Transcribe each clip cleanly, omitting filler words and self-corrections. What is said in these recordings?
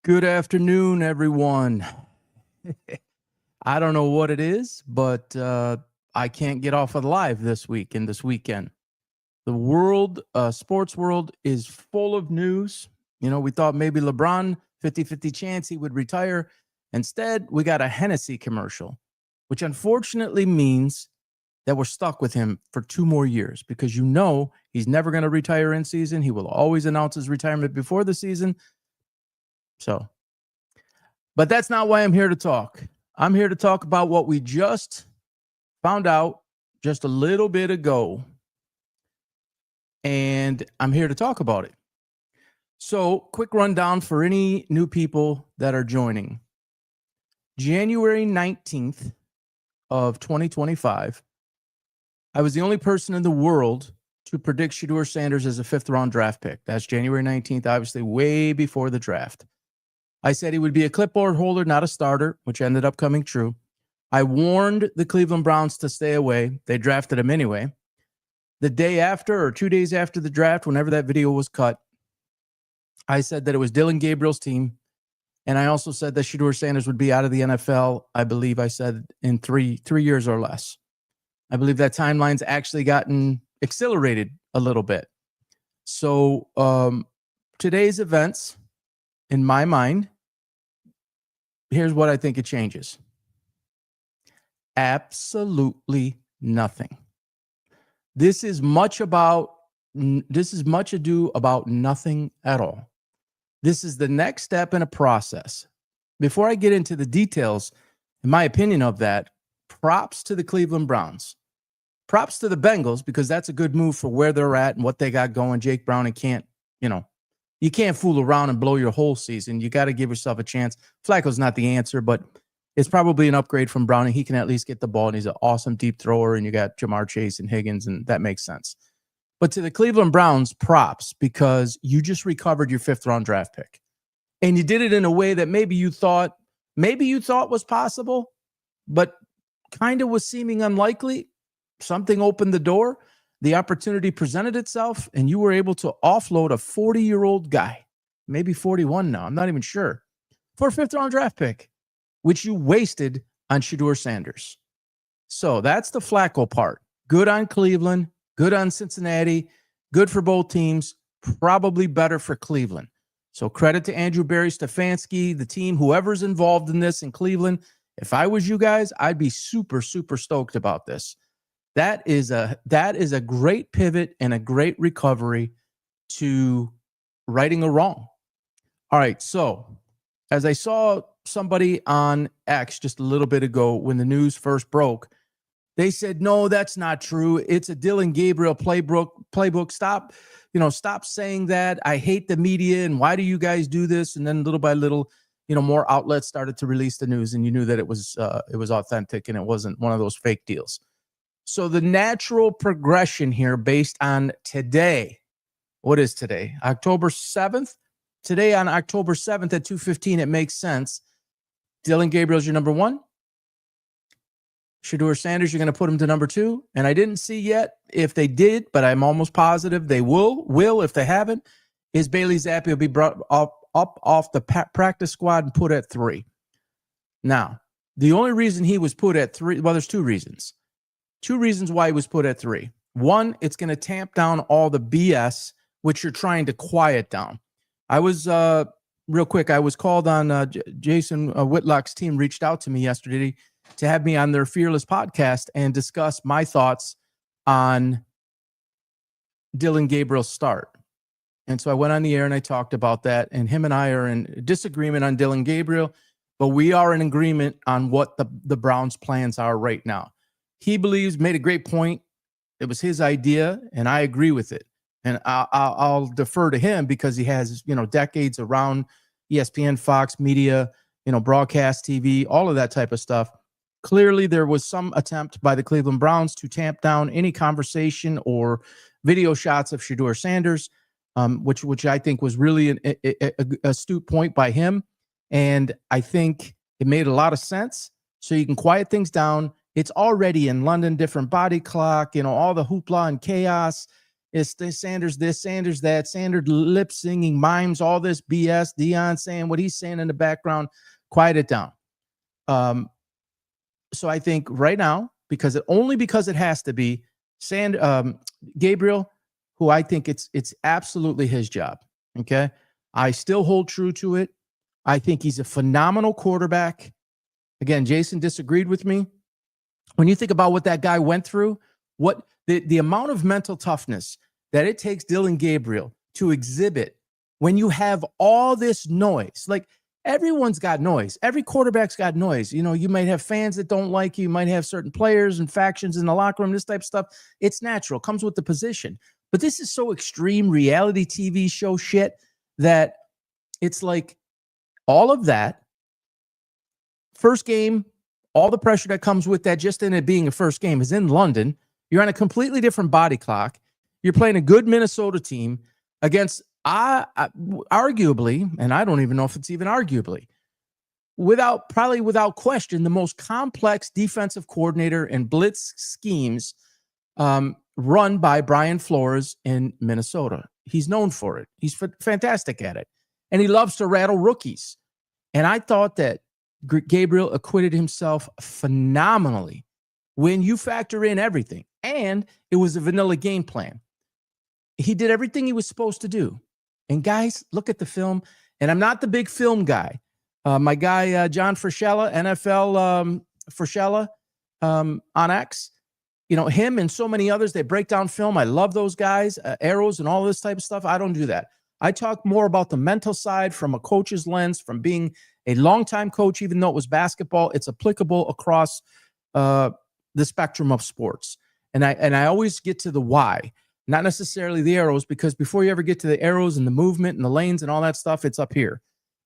Good afternoon, everyone. I don't know what it is, but I can't get off of live this week and this weekend. The world, sports world, is full of news. We thought maybe LeBron, 50-50 chance he would retire. Instead, we got a Hennessy commercial, which unfortunately means that we're stuck with him for 2 more years because he's never going to retire in season. He will always announce his retirement before the season. But that's not why I'm here to talk. I'm here to talk about what we just found out just a little bit ago. And I'm here to talk about it. So, quick rundown for any new people that are joining. January 19th of 2025, I was the only person in the world to predict Shedeur Sanders as a fifth-round draft pick. That's January 19th, obviously way before the draft. I said he would be a clipboard holder, not a starter, which ended up coming true. I warned the Cleveland Browns to stay away. They drafted him anyway. The day after or 2 days after the draft, whenever that video was cut, I said that it was Dillon Gabriel's team. And I also said that Shedeur Sanders would be out of the NFL, I believe I said, in three years or less. I believe that timeline's actually gotten accelerated a little bit. So today's events, in my mind, here's what I think it changes. Absolutely nothing. This is much ado about nothing at all. This is the next step in a process. Before I get into the details, in my opinion of that, props to the Cleveland Browns. Props to the Bengals, because that's a good move for where they're at and what they got going. Jake Browning can't, you can't fool around and blow your whole season. You got to give yourself a chance. Flacco's not the answer, but it's probably an upgrade from Browning. He can at least get the ball, and he's an awesome deep thrower, and you got Jamar Chase and Higgins, and that makes sense. But to the Cleveland Browns, props, because you just recovered your fifth-round draft pick. And you did it in a way that maybe you thought was possible, but kind of was seeming unlikely. Something opened the door. The opportunity presented itself, and you were able to offload a 40-year-old guy, maybe 41 now, I'm not even sure, for a fifth-round draft pick, which you wasted on Shedeur Sanders. So that's the Flacco part. Good on Cleveland, good on Cincinnati, good for both teams, probably better for Cleveland. So credit to Andrew Berry, Stefanski, the team, whoever's involved in this in Cleveland. If I was you guys, I'd be super, super stoked about this. That is a great pivot and a great recovery to righting a wrong. All right, so as I saw somebody on X just a little bit ago when the news first broke, they said, no, that's not true. It's a Dillon Gabriel playbook. Stop saying that. I hate the media, and why do you guys do this? And then little by little, more outlets started to release the news, and you knew that it was authentic and it wasn't one of those fake deals. So the natural progression here based on today, what is today? October 7th? Today on October 7th at 2:15, it makes sense. Dillon Gabriel's your number one. Shedeur Sanders, you're going to put him to number two. And I didn't see yet if they did, but I'm almost positive they will if they haven't, is Bailey Zappi will be brought up off the practice squad and put at 3. Now, the only reason he was put at 3, well, there's 2 reasons. 2 reasons why he was put at 3. One, it's going to tamp down all the BS, which you're trying to quiet down. I was, real quick, I was called on, Jason Whitlock's team reached out to me yesterday to have me on their Fearless podcast and discuss my thoughts on Dillon Gabriel's start. And so I went on the air and I talked about that, and him and I are in disagreement on Dillon Gabriel, but we are in agreement on what the Browns' plans are right now. He made a great point. It was his idea, and I agree with it. And I'll defer to him because he has, decades around ESPN, Fox, media, broadcast TV, all of that type of stuff. Clearly, there was some attempt by the Cleveland Browns to tamp down any conversation or video shots of Shedeur Sanders, which I think was really an astute point by him. And I think it made a lot of sense. So you can quiet things down. It's already in London, different body clock, all the hoopla and chaos. It's this Sanders this, Sanders that, Sanders lip singing, mimes, all this BS. Dion saying what he's saying in the background. Quiet it down. So I think right now, because it has to be Gabriel, who I think it's absolutely his job. Okay, I still hold true to it. I think he's a phenomenal quarterback. Again, Jason disagreed with me. When you think about what that guy went through, what the amount of mental toughness that it takes Dylan Gabriel to exhibit when you have all this noise, like everyone's got noise. Every quarterback's got noise. You know, you might have fans that don't like you. You might have certain players and factions in the locker room, this type of stuff. It's natural, comes with the position. But this is so extreme reality TV show shit that it's like all of that first game, all the pressure that comes with that, just in it being a first game, is in London. You're on a completely different body clock. You're playing a good Minnesota team against, arguably, and I don't even know if it's even arguably, without question, the most complex defensive coordinator and blitz schemes run by Brian Flores in Minnesota. He's known for it. He's fantastic at it. And he loves to rattle rookies. And I thought that Gabriel acquitted himself phenomenally when you factor in everything. And it was a vanilla game plan. He did everything he was supposed to do. And guys, look at the film. And I'm not the big film guy. My guy, John Frischella, NFL Frischella on X, you know, him and so many others, they break down film. I love those guys, arrows and all this type of stuff. I don't do that. I talk more about the mental side from a coach's lens, from being a longtime coach, even though it was basketball. It's applicable across the spectrum of sports. And I always get to the why, not necessarily the arrows, because before you ever get to the arrows and the movement and the lanes and all that stuff, it's up here.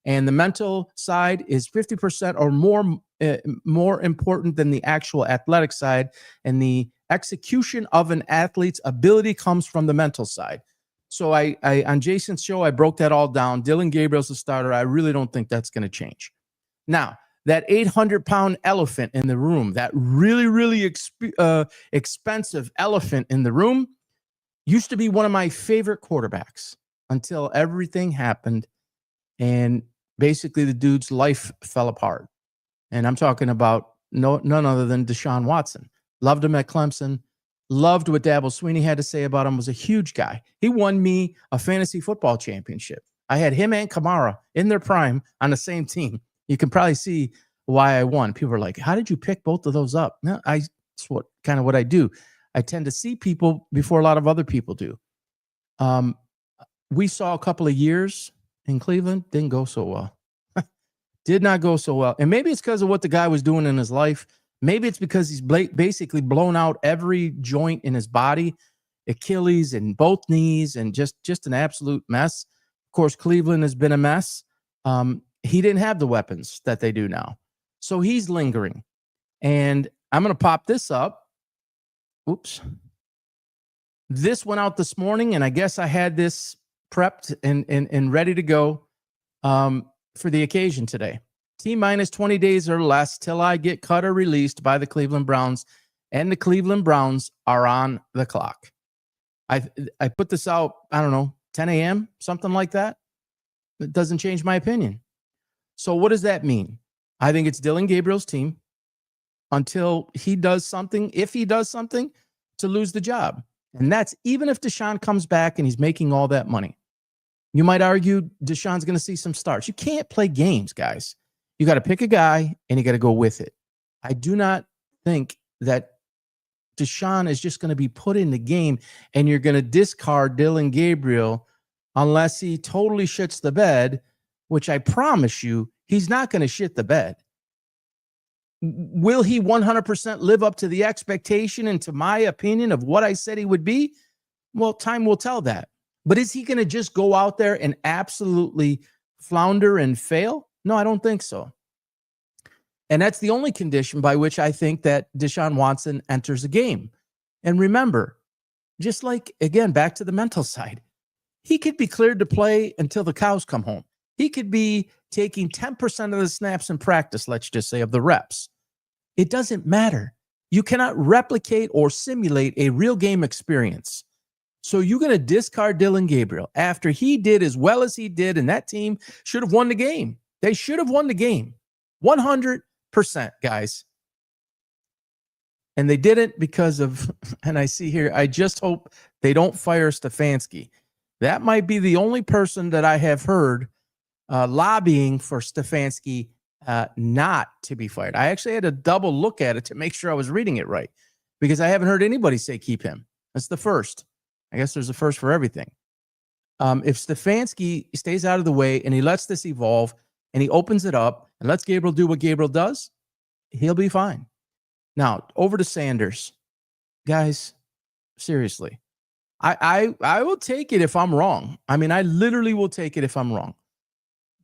And the mental side is 50% or more important than the actual athletic side. And the execution of an athlete's ability comes from the mental side. So I on Jason's show, I broke that all down. Dylan Gabriel's the starter. I really don't think that's going to change. Now, that 800-pound elephant in the room, that really, really expensive elephant in the room, used to be one of my favorite quarterbacks until everything happened and basically the dude's life fell apart. And I'm talking about none other than Deshaun Watson. Loved him at Clemson. Loved what Dabo Swinney had to say about him. Was a huge guy. He won me a fantasy football championship. I had him and Kamara in their prime on the same team. You can probably see why I won. People are like, how did you pick both of those up? No, it's what I do. I tend to see people before a lot of other people do. We saw a couple of years in Cleveland, didn't go so well. Did not go so well. And maybe it's because of what the guy was doing in his life. Maybe it's because he's basically blown out every joint in his body, Achilles and both knees, and just an absolute mess. Of course, Cleveland has been a mess. He didn't have the weapons that they do now. So he's lingering. And I'm going to pop this up. Oops. This went out this morning, and I guess I had this prepped and ready to go for the occasion today. T-minus 20 days or less till I get cut or released by the Cleveland Browns, and the Cleveland Browns are on the clock. I put this out, I don't know, 10 a.m., something like that. It doesn't change my opinion. So what does that mean? I think it's Dylan Gabriel's team until he does something, if he does something, to lose the job. And that's even if Deshaun comes back and he's making all that money. You might argue Deshaun's going to see some starts. You can't play games, guys. You got to pick a guy and you got to go with it. I do not think that Deshaun is just going to be put in the game and you're going to discard Dylan Gabriel unless he totally shits the bed, which I promise you, he's not going to shit the bed. Will he 100% live up to the expectation and to my opinion of what I said he would be? Well, time will tell that. But is he going to just go out there and absolutely flounder and fail? No, I don't think so. And that's the only condition by which I think that Deshaun Watson enters the game. And remember, just like, again, back to the mental side, he could be cleared to play until the cows come home. He could be taking 10% of the snaps in practice, let's just say, of the reps. It doesn't matter. You cannot replicate or simulate a real game experience. So you're going to discard Dylan Gabriel after he did as well as he did, and that team should have won the game. They should have won the game. 100%, guys. And they didn't because of, and I see here, I just hope they don't fire Stefanski. That might be the only person that I have heard lobbying for Stefanski not to be fired. I actually had to double look at it to make sure I was reading it right, because I haven't heard anybody say keep him. That's the first. I guess there's a first for everything. If Stefanski stays out of the way and he lets this evolve and he opens it up and lets Gabriel do what Gabriel does, he'll be fine. Now, over to Sanders. Guys, seriously. I will take it if I'm wrong. I mean, I literally will take it if I'm wrong.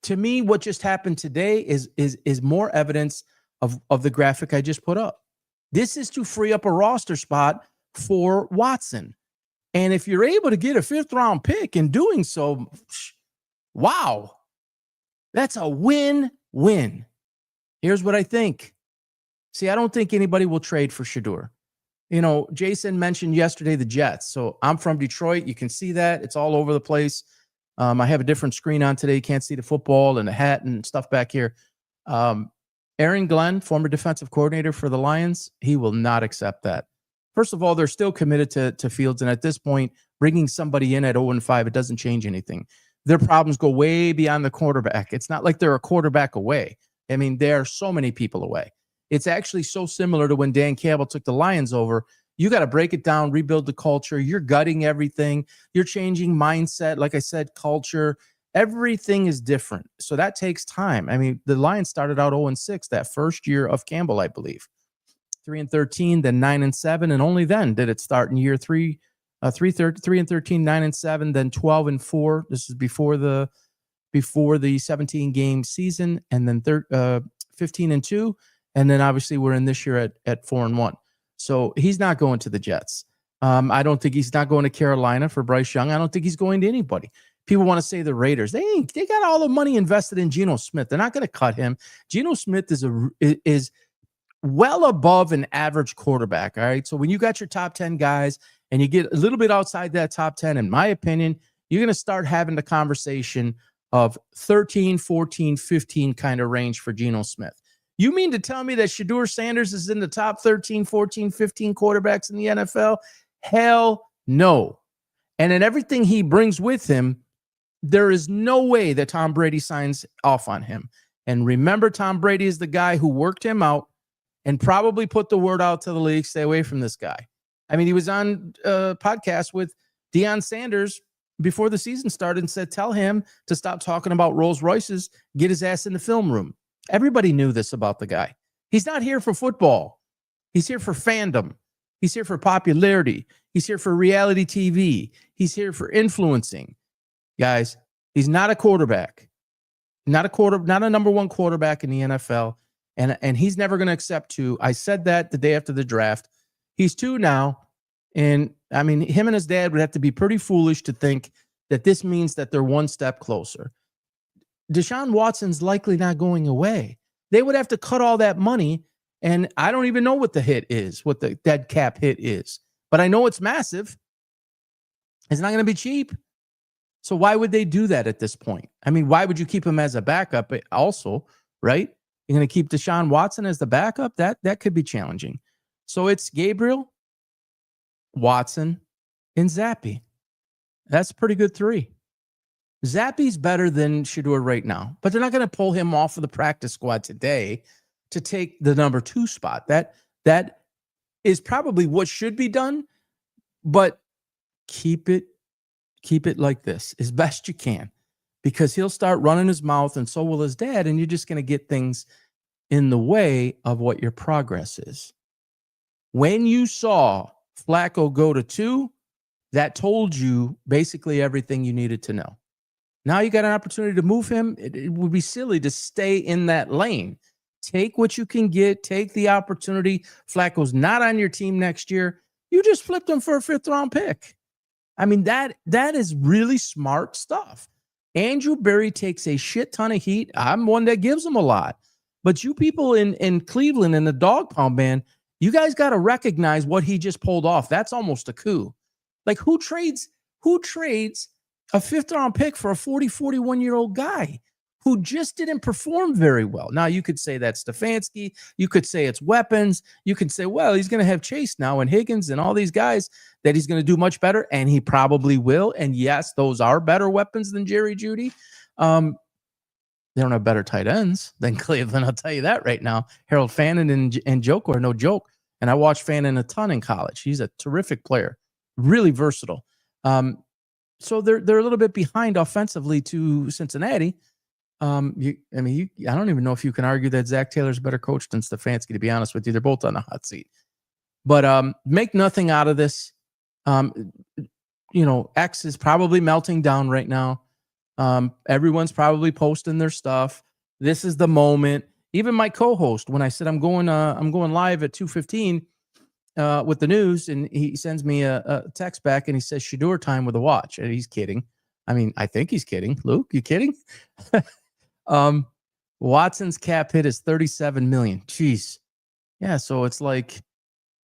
To me, what just happened today is more evidence of the graphic I just put up. This is to free up a roster spot for Watson. And if you're able to get a 5th-round pick in doing so, wow, that's a win-win. Here's what I think. See, I don't think anybody will trade for Shedeur. You know, Jason mentioned yesterday the Jets. So I'm from Detroit. You can see that. It's all over the place. I have a different screen on today. You can't see the football and the hat and stuff back here. Aaron Glenn, former defensive coordinator for the Lions, he will not accept that. First of all, they're still committed to Fields. And at this point, bringing somebody in at 0-5, it doesn't change anything. Their problems go way beyond the quarterback. It's not like they're a quarterback away. I mean, there are so many people away. It's actually so similar to when Dan Campbell took the Lions over. You got to break it down, rebuild the culture. You're gutting everything. You're changing mindset. Like I said, culture. Everything is different. So that takes time. I mean, the Lions started out 0-6 that first year of Campbell, I believe. 3-13, then 9-7, and only then did it start in year 3. 3-13, 9-7, then 12-4. This is before the 17-game season, and then 15-2, and then obviously we're in this year at 4-1. So he's not going to the Jets. I don't think he's not going to Carolina for Bryce Young. I don't think he's going to anybody. People want to say the Raiders. They got all the money invested in Geno Smith. They're not going to cut him. Geno Smith is well above an average quarterback. All right. So when you got your top 10 guys and you get a little bit outside that top 10, in my opinion, you're going to start having the conversation of 13, 14, 15 kind of range for Geno Smith. You mean to tell me that Shedeur Sanders is in the top 13, 14, 15 quarterbacks in the NFL? Hell no. And in everything he brings with him, there is no way that Tom Brady signs off on him. And remember, Tom Brady is the guy who worked him out and probably put the word out to the league, stay away from this guy. I mean, he was on a podcast with Deion Sanders before the season started and said, tell him to stop talking about Rolls Royces, get his ass in the film room. Everybody knew this about the guy. He's not here for football. He's here for fandom. He's here for popularity. He's here for reality TV. He's here for influencing. Guys, he's not a quarterback. Not a number one quarterback in the NFL. And he's never going to accept 2. I said that the day after the draft. He's 2 now. And I mean, him and his dad would have to be pretty foolish to think that this means that they're one step closer. Deshaun Watson's likely not going away. They would have to cut all that money. And I don't even know what the hit is, what the dead cap hit is. But I know it's massive. It's not going to be cheap. So why would they do that at this point? I mean, why would you keep him as a backup also, right? You're going to keep Deshaun Watson as the backup? That could be challenging. So it's Gabriel, Watson, and Zappe. That's a pretty good 3. Zappe's better than Shedeur right now, but they're not going to pull him off of the practice squad today to take the number 2 spot. That is probably what should be done, but keep it like this as best you can, because he'll start running his mouth and so will his dad, and you're just going to get things in the way of what your progress is. When you saw Flacco go to 2, that told you basically everything you needed to know. Now you got an opportunity to move him. It would be silly to stay in that lane. Take what you can get. Take the opportunity. Flacco's not on your team next year. You just flipped him for a 5th-round pick. I mean, that is really smart stuff. Andrew Berry takes a shit ton of heat. I'm one that gives him a lot. But you people in Cleveland in the dog pound band, you guys got to recognize what he just pulled off. That's almost a coup. Like who trades a fifth round pick for a 41-year-old guy who just didn't perform very well? Now you could say that's Stefanski. You could say it's weapons. You could say, well, he's going to have Chase now and Higgins and all these guys that he's going to do much better. And he probably will. And yes, those are better weapons than Jerry Jeudy. They don't have better tight ends than Cleveland. I'll tell you that right now. Harold Fannin and Joko are no joke. And I watched Fannin a ton in college. He's a terrific player, really versatile. So they're a little bit behind offensively to Cincinnati. I don't even know if you can argue that Zach Taylor's a better coach than Stefanski, to be honest with you. They're both on the hot seat. But make nothing out of this. X is probably melting down right now. Everyone's probably posting their stuff. This is the moment. Even my co-host, when I said I'm going live at 2:15 with the news, and he sends me a text back and he says Shador time with a watch, and he's kidding. I mean, I think he's kidding. Luke, you kidding? Watson's cap hit is $37 million. Jeez. Yeah, so it's like,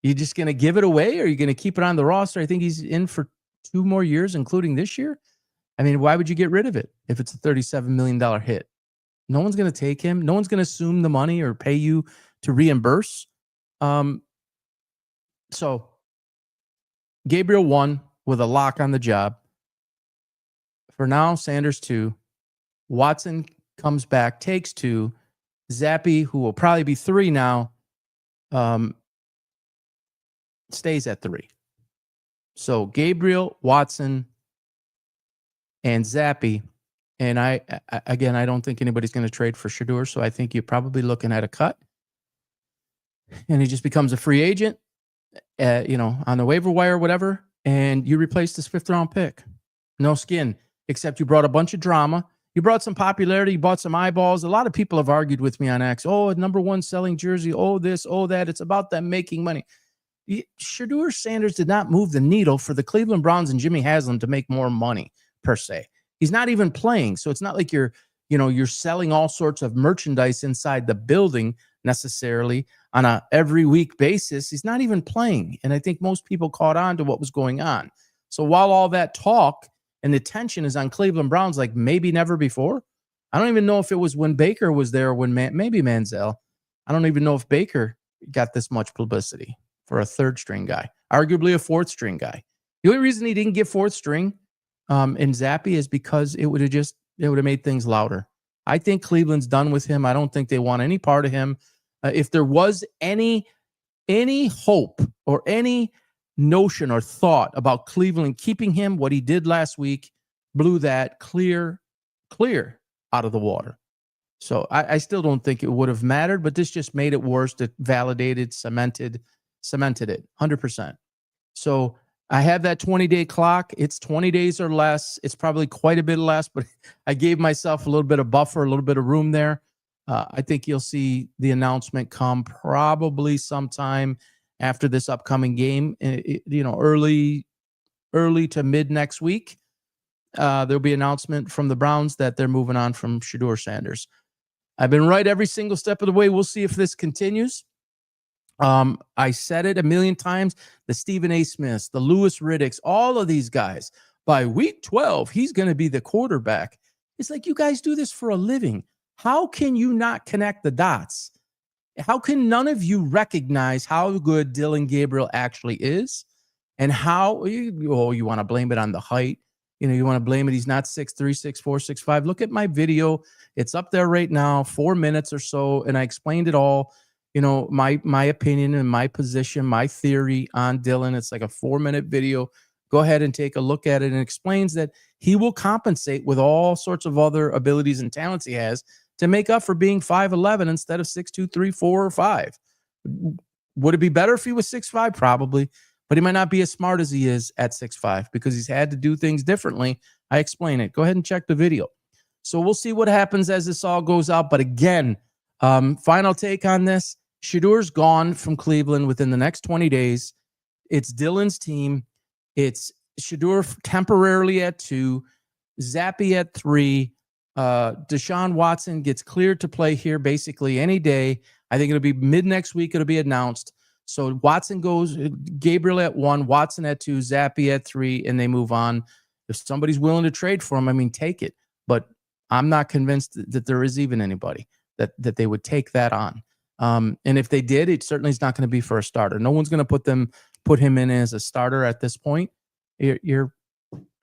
you just going to give it away, or are you going to keep it on the roster? I think he's in for 2 more years, including this year. I mean, why would you get rid of it if it's a $37 million hit? No one's going to take him. No one's going to assume the money or pay you to reimburse. So Gabriel 1 with a lock on the job. For now, Sanders 2. Watson comes back, takes 2. Zappe, who will probably be 3 now, stays at 3. So Gabriel, Watson, and Zappe. And I don't think anybody's going to trade for Shador, so I think you're probably looking at a cut. And he just becomes a free agent, on the waiver wire or whatever, and you replace this 5th-round pick. No skin, except you brought a bunch of drama. You brought some popularity. You bought some eyeballs. A lot of people have argued with me on X. Oh, number 1 selling jersey. Oh, this, oh, that. It's about them making money. Shador Sanders did not move the needle for the Cleveland Browns and Jimmy Haslam to make more money, per se. He's not even playing. So it's not like you're selling all sorts of merchandise inside the building necessarily on a every week basis. He's not even playing. And I think most people caught on to what was going on. So while all that talk and the tension is on Cleveland Browns like maybe never before, I don't even know if it was when Baker was there or when maybe Manziel. I don't even know if Baker got this much publicity for a 3rd string guy, arguably a 4th string guy. The only reason he didn't get 4th string in Zappe is because it would have made things louder. I think Cleveland's done with him. I don't think they want any part of him. If there was any hope or any notion or thought about Cleveland keeping him, what he did last week blew that clear out of the water. So I still don't think it would have mattered, but this just made it worse. It validated, cemented it 100%. So I have that 20-day clock. It's 20 days or less. It's probably quite a bit less, but I gave myself a little bit of buffer, a little bit of room there. I think you'll see the announcement come probably sometime after this upcoming game, early to mid next week. There'll be an announcement from the Browns that they're moving on from Shador Sanders. I've been right every single step of the way. We'll see if this continues. I said it a million times, the Stephen A. Smiths, the Lewis Riddicks, all of these guys, by week 12, he's going to be the quarterback. It's like, you guys do this for a living. How can you not connect the dots? How can none of you recognize how good Dylan Gabriel actually is? And how you want to blame it on the height. You want to blame it. He's not 6'3", 6'4", 6'5". Look at my video. It's up there right now, 4 minutes or so. And I explained it all. My opinion and my position, my theory on Dylan. It's like a 4-minute video. Go ahead and take a look at it, and explains that he will compensate with all sorts of other abilities and talents he has to make up for being 5'11" instead of 6'2", 3, 4, or 5. Would it be better if he was 6'5"? Probably, but he might not be as smart as he is at 6'5" because he's had to do things differently. I explain it. Go ahead and check the video. So we'll see what happens as this all goes out. But again, final take on this. Shador's gone from Cleveland within the next 20 days. It's Dylan's team. It's Shador temporarily at 2, Zappe at 3. Deshaun Watson gets cleared to play here basically any day. I think it'll be mid next week. It'll be announced. So Watson goes, Gabriel at 1, Watson at 2, Zappi at 3, and they move on. If somebody's willing to trade for him, I mean, take it. But I'm not convinced that there is even anybody that they would take that on. And if they did, it certainly is not going to be for a starter. No one's going to put him in as a starter at this point. You're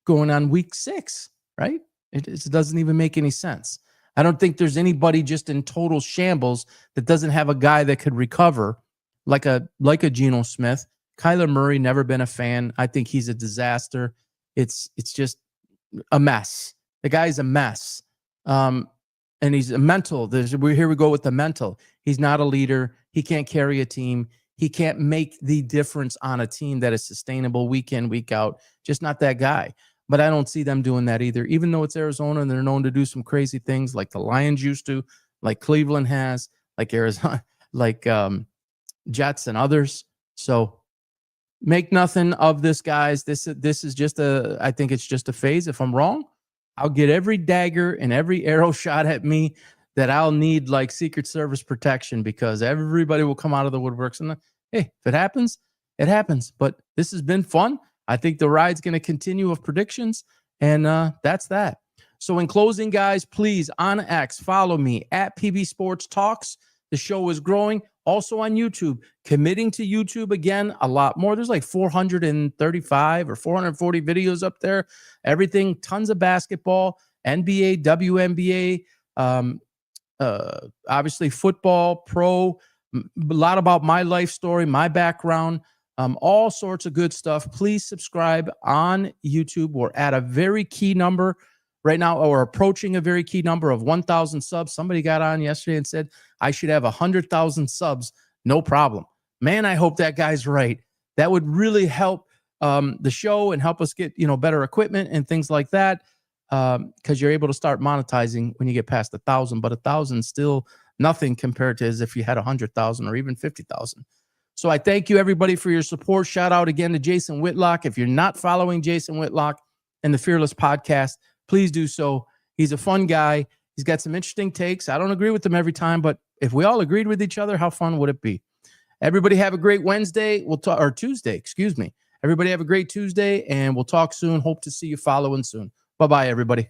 going on week 6, right? It doesn't even make any sense. I don't think there's anybody just in total shambles that doesn't have a guy that could recover like a Geno Smith. Kyler Murray, never been a fan. I think he's a disaster. It's just a mess. The guy's a mess. And he's a mental. Here we go with the mental. He's not a leader. He can't carry a team. He can't make the difference on a team that is sustainable week in, week out. Just not that guy. But I don't see them doing that either, even though it's Arizona and they're known to do some crazy things like the Lions used to, like Cleveland has, like Arizona, like Jets and others. So make nothing of this, guys. This is just I think it's just a phase. If I'm wrong, I'll get every dagger and every arrow shot at me that I'll need like Secret Service protection, because everybody will come out of the woodworks. And hey, if it happens, it happens. But this has been fun. I think the ride's going to continue of predictions, and that's that. So in closing, guys, please, on X, follow me at PB Sports Talks. The show is growing. Also on YouTube, committing to YouTube again a lot more. There's like 435 or 440 videos up there. Everything, tons of basketball, NBA, WNBA, obviously football, pro, a lot about my life story, my background. All sorts of good stuff. Please subscribe on YouTube. We're at a very key number right now, or approaching a very key number of 1,000 subs. Somebody got on yesterday and said I should have 100,000 subs. No problem. Man, I hope that guy's right. That would really help the show and help us get better equipment and things like that, because you're able to start monetizing when you get past 1,000. But 1,000 still nothing compared to as if you had 100,000 or even 50,000. So I thank you, everybody, for your support. Shout out again to Jason Whitlock. If you're not following Jason Whitlock and the Fearless Podcast, please do so. He's a fun guy. He's got some interesting takes. I don't agree with them every time, but if we all agreed with each other, how fun would it be? Everybody have a great Wednesday. Or Tuesday, excuse me. Everybody have a great Tuesday, and we'll talk soon. Hope to see you following soon. Bye-bye, everybody.